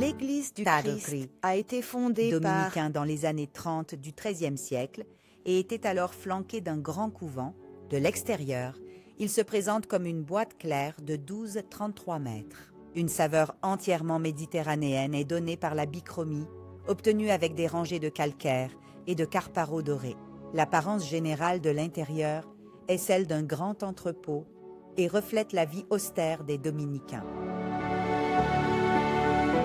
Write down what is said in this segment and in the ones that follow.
L'église du Christ a été fondée dominicain dans les années 30 du XIIIe siècle et était alors flanquée d'un grand couvent. De l'extérieur, il se présente comme une boîte claire de 12-33 mètres. Une saveur entièrement méditerranéenne est donnée par la bichromie, obtenue avec des rangées de calcaire et de carparo doré. L'apparence générale de l'intérieur est celle d'un grand entrepôt et reflète la vie austère des dominicains.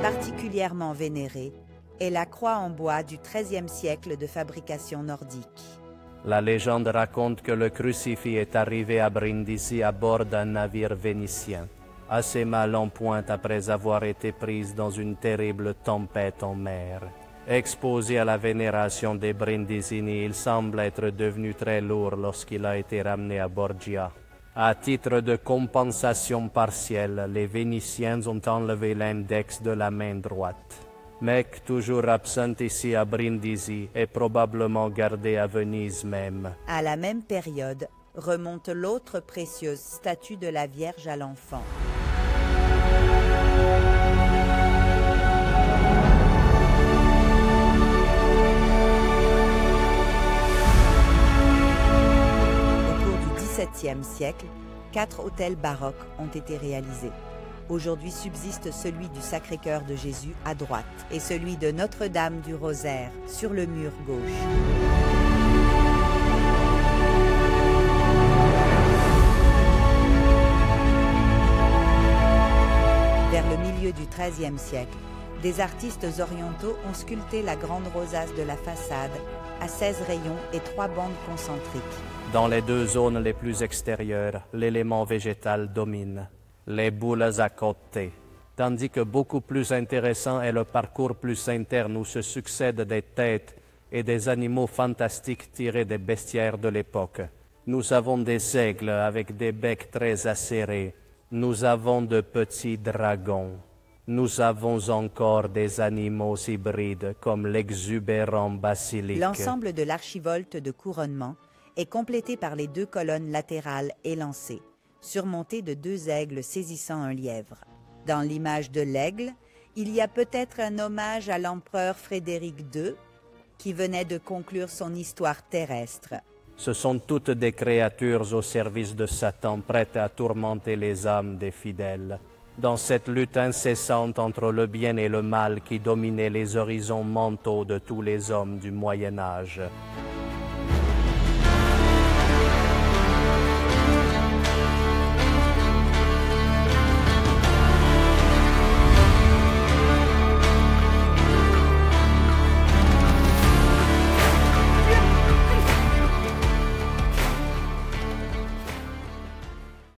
Particulièrement vénérée est la croix en bois du XIIIe siècle de fabrication nordique. La légende raconte que le crucifix est arrivé à Brindisi à bord d'un navire vénitien, assez mal en point après avoir été prise dans une terrible tempête en mer. Exposé à la vénération des Brindisini, il semble être devenu très lourd lorsqu'il a été ramené à Borgia. À titre de compensation partielle, les Vénitiens ont enlevé l'index de la main droite. Mec, toujours absent ici à Brindisi, est probablement gardé à Venise même. À la même période, remonte l'autre précieuse statue de la Vierge à l'enfant. Au XVIIe siècle, 4 autels baroques ont été réalisés. Aujourd'hui subsiste celui du Sacré-Cœur de Jésus à droite et celui de Notre-Dame du Rosaire sur le mur gauche. Vers le milieu du XIIIe siècle, des artistes orientaux ont sculpté la grande rosace de la façade à 16 rayons et 3 bandes concentriques. Dans les deux zones les plus extérieures, l'élément végétal domine, les boules à côté, tandis que beaucoup plus intéressant est le parcours plus interne où se succèdent des têtes et des animaux fantastiques tirés des bestiaires de l'époque. Nous avons des aigles avec des becs très acérés, nous avons de petits dragons. Nous avons encore des animaux hybrides comme l'exubérant basilic. L'ensemble de l'archivolte de couronnement est complété par les 2 colonnes latérales élancées, surmontées de 2 aigles saisissant un lièvre. Dans l'image de l'aigle, il y a peut-être un hommage à l'empereur Frédéric II, qui venait de conclure son histoire terrestre. Ce sont toutes des créatures au service de Satan, prêtes à tourmenter les âmes des fidèles. Dans cette lutte incessante entre le bien et le mal qui dominait les horizons mentaux de tous les hommes du Moyen Âge.